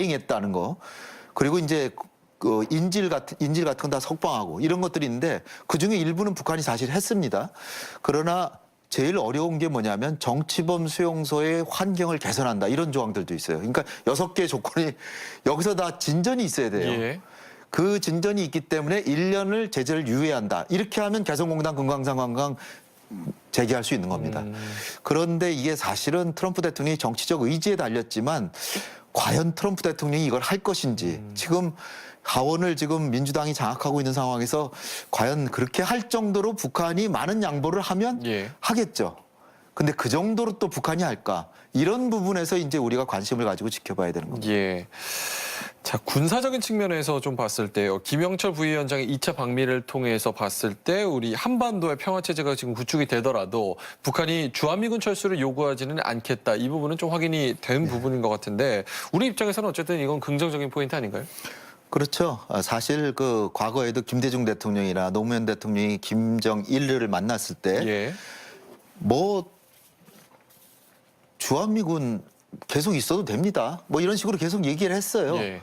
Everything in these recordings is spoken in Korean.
했다는 거. 그리고 이제 그 인질 같은 건 다 석방하고 이런 것들이 있는데 그중에 일부는 북한이 사실 했습니다. 그러나 제일 어려운 게 뭐냐면 정치범 수용소의 환경을 개선한다 이런 조항들도 있어요. 그러니까 6개 조건이 여기서 다 진전이 있어야 돼요. 예. 그 진전이 있기 때문에 1년을 제재를 유예한다. 이렇게 하면 개성공단 금강산관광 재개할 수 있는 겁니다. 그런데 이게 사실은 트럼프 대통령이 정치적 의지에 달렸지만 과연 트럼프 대통령이 이걸 할 것인지 지금 하원을 지금 민주당이 장악하고 있는 상황에서 과연 그렇게 할 정도로 북한이 많은 양보를 하면 예. 하겠죠. 근데 그 정도로 또 북한이 할까? 이런 부분에서 이제 우리가 관심을 가지고 지켜봐야 되는 겁니다. 예. 자, 군사적인 측면에서 좀 봤을 때요. 김영철 부위원장의 2차 방미를 통해서 봤을 때 우리 한반도의 평화체제가 지금 구축이 되더라도 북한이 주한미군 철수를 요구하지는 않겠다. 이 부분은 좀 확인이 된 부분인 것 같은데 우리 입장에서는 어쨌든 이건 긍정적인 포인트 아닌가요? 그렇죠. 사실 그 과거에도 김대중 대통령이나 노무현 대통령이 김정일을 만났을 때 예. 뭐 주한미군 계속 있어도 됩니다. 뭐 이런 식으로 계속 얘기를 했어요. 예.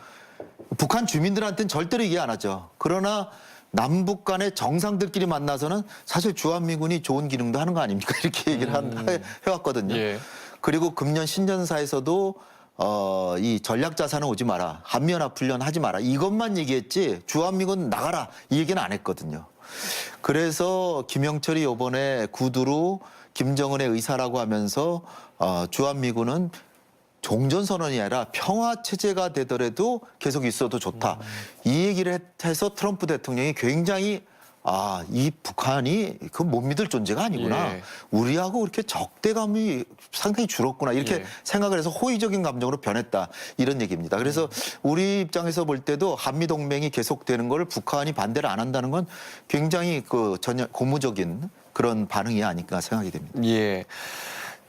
북한 주민들한테는 절대로 얘기 안 하죠. 그러나 남북 간의 정상들끼리 만나서는 사실 주한미군이 좋은 기능도 하는 거 아닙니까? 이렇게 얘기를 해왔거든요. 예. 그리고 금년 신년사에서도 이 전략자산은 오지 마라. 한미연합훈련 하지 마라. 이것만 얘기했지 주한미군 나가라. 이 얘기는 안 했거든요. 그래서 김영철이 이번에 구두로 김정은의 의사라고 하면서 주한미군은 종전선언이 아니라 평화체제가 되더라도 계속 있어도 좋다. 이 얘기를 해서 트럼프 대통령이 굉장히 이 북한이 그 못 믿을 존재가 아니구나. 예. 우리하고 그렇게 적대감이 상당히 줄었구나. 이렇게 예. 생각을 해서 호의적인 감정으로 변했다. 이런 얘기입니다. 그래서 우리 입장에서 볼 때도 한미동맹이 계속되는 걸 북한이 반대를 안 한다는 건 굉장히 그 전혀 고무적인 그런 반응이 아닐까 생각이 됩니다. 예.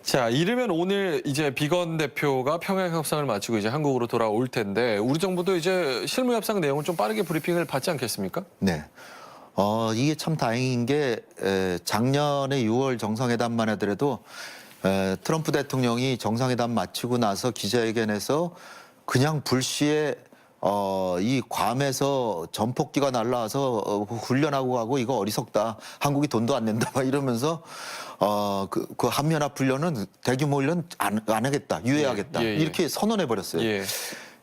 자, 이르면 오늘 이제 비건 대표가 평양 협상을 마치고 이제 한국으로 돌아올 텐데 우리 정부도 이제 실무 협상 내용을 좀 빠르게 브리핑을 받지 않겠습니까? 네. 이게 참 다행인 게 작년에 6월 정상회담만 하더라도 트럼프 대통령이 정상회담 마치고 나서 기자회견에서 그냥 불시에 이 괌에서 전폭기가 날라와서 훈련하고 가고 이거 어리석다. 한국이 돈도 안 낸다. 막 이러면서 그 한미연합 훈련은 대규모 훈련 안 하겠다. 유예하겠다. 예, 예. 이렇게 선언해 버렸어요. 예.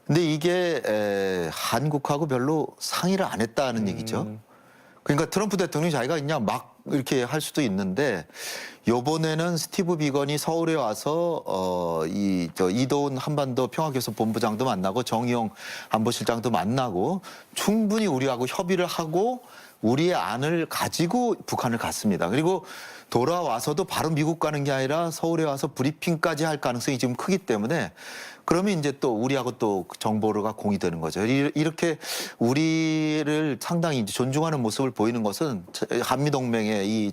근데 이게 한국하고 별로 상의를 안 했다는 얘기죠. 그러니까 트럼프 대통령이 자기가 그냥 막 이렇게 할 수도 있는데 요번에는 스티브 비건이 서울에 와서 이도훈 한반도 평화교섭본부장도 만나고 정의용 안보실장도 만나고 충분히 우리하고 협의를 하고 우리의 안을 가지고 북한을 갔습니다. 그리고 돌아와서도 바로 미국 가는 게 아니라 서울에 와서 브리핑까지 할 가능성이 지금 크기 때문에 그러면 이제 또 우리하고 또 정보가 공유되는 거죠. 이렇게 우리를 상당히 이제 존중하는 모습을 보이는 것은 한미동맹의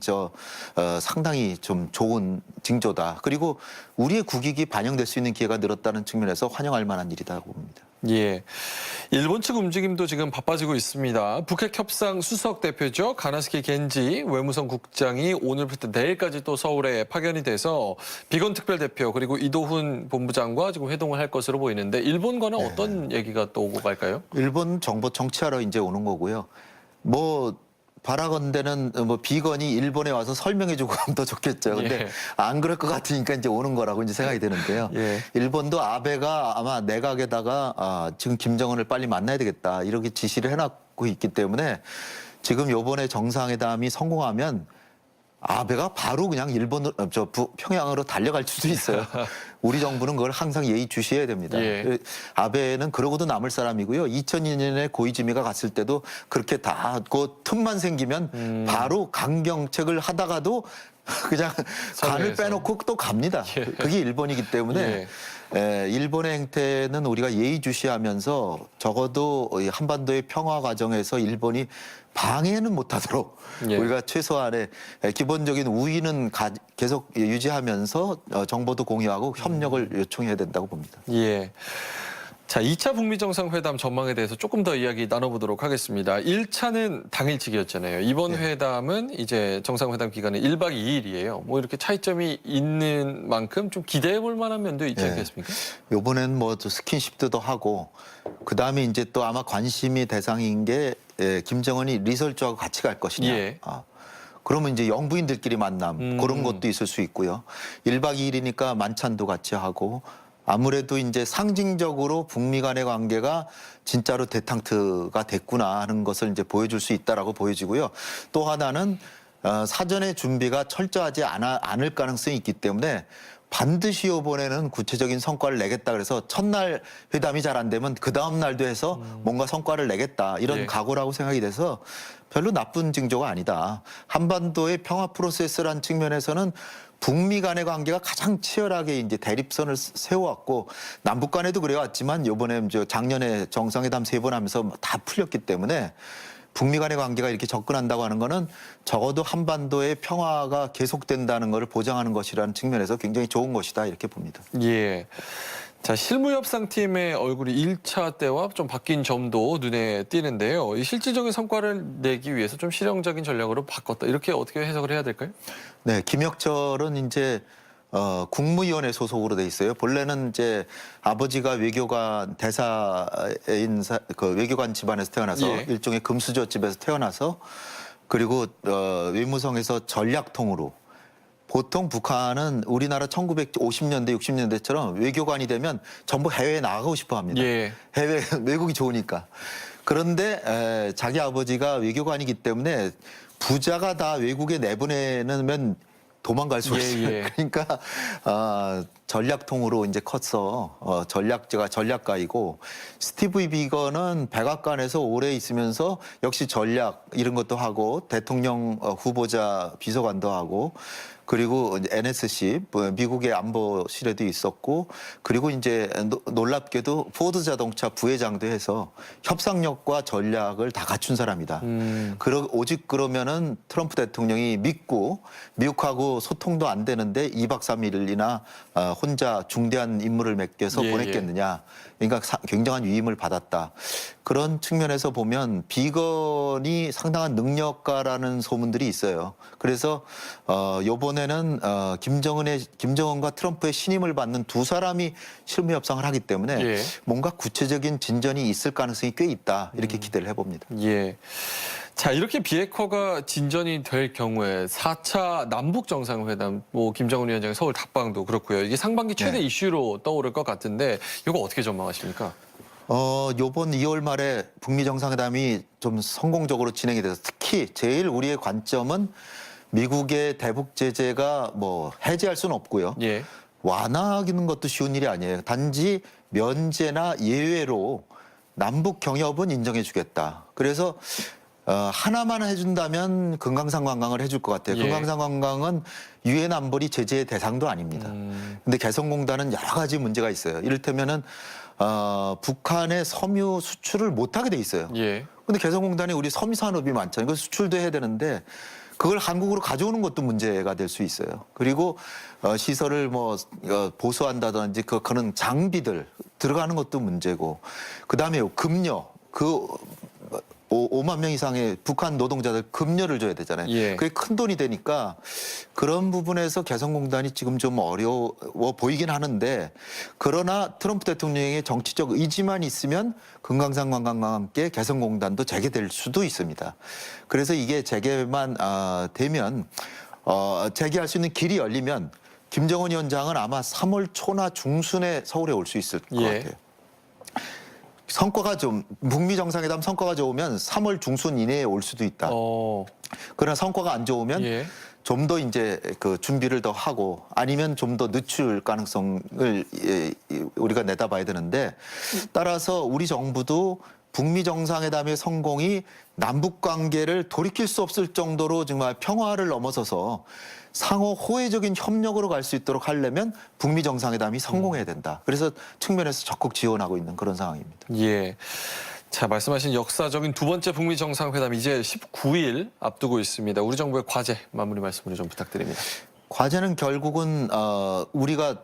상당히 좀 좋은 징조다. 그리고 우리의 국익이 반영될 수 있는 기회가 늘었다는 측면에서 환영할 만한 일이라고 봅니다. 예. 일본 측 움직임도 지금 바빠지고 있습니다. 북핵 협상 수석 대표죠. 가나스키 겐지 외무성 국장이 오늘부터 내일까지 또 서울에 파견이 돼서 비건 특별대표 그리고 이도훈 본부장과 지금 회동을 할 것으로 보이는데 일본과는 어떤 얘기가 또 오고 갈까요? 일본 정보 정치하러 이제 오는 거고요. 뭐 바라건대는 뭐 비건이 일본에 와서 설명해주고 하면 더 좋겠죠. 근데 예. 안 그럴 것 같으니까 이제 오는 거라고 이제 생각이 되는데요. 예. 일본도 아베가 아마 내각에다가 지금 김정은을 빨리 만나야 되겠다 이렇게 지시를 해놨고 있기 때문에 지금 요번에 정상회담이 성공하면 아베가 바로 그냥 평양으로 달려갈 수도 있어요. 우리 정부는 그걸 항상 예의주시해야 됩니다. 예. 아베는 그러고도 남을 사람이고요. 2002년에 고이즈미가 갔을 때도 그렇게 다 그 틈만 생기면 바로 강경책을 하다가도 그냥 간을 빼놓고 또 갑니다. 예. 그게 일본이기 때문에 일본의 행태는 우리가 예의주시하면서 적어도 이 한반도의 평화 과정에서 일본이 방해는 못하도록 우리가 최소한의 기본적인 우위는 계속 유지하면서 정보도 공유하고 협력을 요청해야 된다고 봅니다. 예. 자, 2차 북미 정상회담 전망에 대해서 조금 더 이야기 나눠보도록 하겠습니다. 1차는 당일치기였잖아요. 이번 회담은 이제 정상회담 기간은 1박 2일이에요. 뭐 이렇게 차이점이 있는 만큼 좀 기대해 볼 만한 면도 있지 않겠습니까? 요번엔 뭐 스킨십도 하고 그다음에 이제 또 아마 관심이 대상인 게 김정은이 리설주하고 같이 갈 것이냐. 예. 그러면 이제 영부인들끼리 만남 그런 것도 있을 수 있고요. 1박 2일이니까 만찬도 같이 하고 아무래도 이제 상징적으로 북미 간의 관계가 진짜로 데탕트가 됐구나 하는 것을 이제 보여줄 수 있다라고 보여지고요. 또 하나는 사전에 준비가 철저하지 않을 가능성이 있기 때문에 반드시 이번에는 구체적인 성과를 내겠다 그래서 첫날 회담이 잘 안 되면 그 다음 날도 해서 뭔가 성과를 내겠다 이런 예. 각오라고 생각이 돼서 별로 나쁜 징조가 아니다. 한반도의 평화 프로세스란 측면에서는 북미 간의 관계가 가장 치열하게 이제 대립선을 세워왔고 남북 간에도 그래왔지만 이번에 작년에 정상회담 3번 하면서 다 풀렸기 때문에 북미 간의 관계가 이렇게 접근한다고 하는 거는 적어도 한반도의 평화가 계속된다는 것을 보장하는 것이라는 측면에서 굉장히 좋은 것이다 이렇게 봅니다. 예. 자, 실무협상팀의 얼굴이 1차 때와 좀 바뀐 점도 눈에 띄는데요. 이 실질적인 성과를 내기 위해서 좀 실용적인 전략으로 바꿨다. 이렇게 어떻게 해석을 해야 될까요? 네, 김혁철은 이제 국무위원회 소속으로 돼 있어요. 본래는 이제 아버지가 외교관 대사인 그 외교관 집안에서 태어나서 예. 일종의 금수저 집에서 태어나서 그리고 외무성에서 전략통으로 보통 북한은 우리나라 1950년대, 60년대처럼 외교관이 되면 전부 해외에 나가고 싶어 합니다. 예. 해외, 외국이 좋으니까. 그런데 자기 아버지가 외교관이기 때문에 부자가 다 외국에 내보내면 도망갈 수 있어요. 예. 그러니까 전략통으로 이제 컸어. 전략가이고 스티브 비건은 백악관에서 오래 있으면서 역시 전략 이런 것도 하고 대통령 후보자 비서관도 하고 그리고 NSC 미국의 안보실에도 있었고 그리고 이제 놀랍게도 포드 자동차 부회장도 해서 협상력과 전략을 다 갖춘 사람이다. 오직 그러면은 트럼프 대통령이 믿고 미국하고 소통도 안 되는데 2박 3일이나 혼자 중대한 임무를 맡겨서 예, 보냈겠느냐. 그러니까 굉장한 위임을 받았다. 그런 측면에서 보면 비건이 상당한 능력가라는 소문들이 있어요. 그래서 요번에는 김정은과 트럼프의 신임을 받는 두 사람이 실무 협상을 하기 때문에 예. 뭔가 구체적인 진전이 있을 가능성이 꽤 있다. 이렇게 기대를 해봅니다. 예. 자, 이렇게 비핵화가 진전이 될 경우에 4차 남북 정상회담, 뭐 김정은 위원장의 서울 답방도 그렇고요. 이게 상반기 최대 네. 이슈로 떠오를 것 같은데 이거 어떻게 전망하십니까? 요번 2월 말에 북미 정상회담이 좀 성공적으로 진행이 돼서 특히 제일 우리의 관점은 미국의 대북 제재가 뭐 해제할 수는 없고요. 예. 완화하는 것도 쉬운 일이 아니에요. 단지 면제나 예외로 남북 경협은 인정해 주겠다. 그래서 하나만 해준다면 금강산 관광을 해줄 것 같아요. 예. 금강산 관광은 유엔 안보리 제재의 대상도 아닙니다. 근데 개성공단은 여러 가지 문제가 있어요. 이를테면은 북한의 섬유 수출을 못하게 돼 있어요. 예. 근데 개성공단에 우리 섬유 산업이 많잖아요. 그 수출도 해야 되는데 그걸 한국으로 가져오는 것도 문제가 될 수 있어요. 그리고 시설을 뭐 보수한다든지 그런 장비들 들어가는 것도 문제고 그다음에 급료 5만 명 이상의 북한 노동자들 급료를 줘야 되잖아요. 예. 그게 큰 돈이 되니까 그런 부분에서 개성공단이 지금 좀 어려워 보이긴 하는데 그러나 트럼프 대통령의 정치적 의지만 있으면 금강산 관광과 함께 개성공단도 재개될 수도 있습니다. 그래서 이게 재개만 되면 재개할 수 있는 길이 열리면 김정은 위원장은 아마 3월 초나 중순에 서울에 올 수 있을 것 예. 같아요. 성과가 좀 북미 정상회담 성과가 좋으면 3월 중순 이내에 올 수도 있다. 그러나 성과가 안 좋으면 예. 좀 더 이제 그 준비를 더 하고 아니면 좀 더 늦출 가능성을 우리가 내다봐야 되는데 따라서 우리 정부도 북미 정상회담의 성공이 남북 관계를 돌이킬 수 없을 정도로 정말 평화를 넘어서서 상호 호혜적인 협력으로 갈 수 있도록 하려면 북미 정상회담이 성공해야 된다. 그래서 측면에서 적극 지원하고 있는 그런 상황입니다. 예. 자, 말씀하신 역사적인 두 번째 북미 정상회담 이제 19일 앞두고 있습니다. 우리 정부의 과제 마무리 말씀을 좀 부탁드립니다. 과제는 결국은 우리가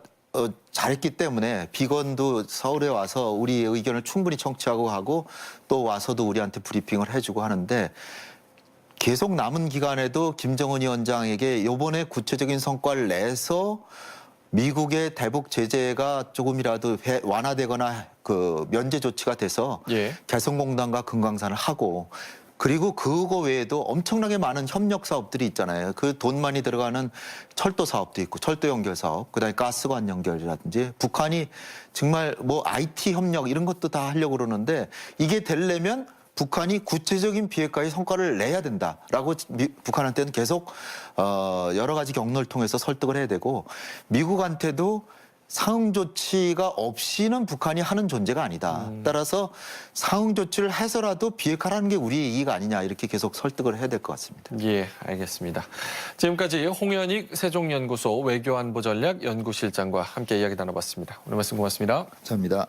잘했기 때문에 비건도 서울에 와서 우리 의견을 충분히 청취하고 하고 또 와서도 우리한테 브리핑을 해주고 하는데 계속 남은 기간에도 김정은 위원장에게 이번에 구체적인 성과를 내서 미국의 대북 제재가 조금이라도 완화되거나 그 면제 조치가 돼서 예. 개성공단과 금강산을 하고 그리고 그거 외에도 엄청나게 많은 협력 사업들이 있잖아요. 그 돈 많이 들어가는 철도 사업도 있고 철도 연결 사업, 그다음에 가스관 연결이라든지 북한이 정말 뭐 IT 협력 이런 것도 다 하려고 그러는데 이게 되려면 북한이 구체적인 비핵화의 성과를 내야 된다라고 북한한테는 계속 여러 가지 경로를 통해서 설득을 해야 되고 미국한테도 상응 조치가 없이는 북한이 하는 존재가 아니다. 따라서 상응 조치를 해서라도 비핵화라는 게 우리의 이익 아니냐 이렇게 계속 설득을 해야 될 것 같습니다. 예, 알겠습니다. 지금까지 홍현익 세종연구소 외교안보전략 연구실장과 함께 이야기 나눠봤습니다. 오늘 말씀 고맙습니다. 감사합니다.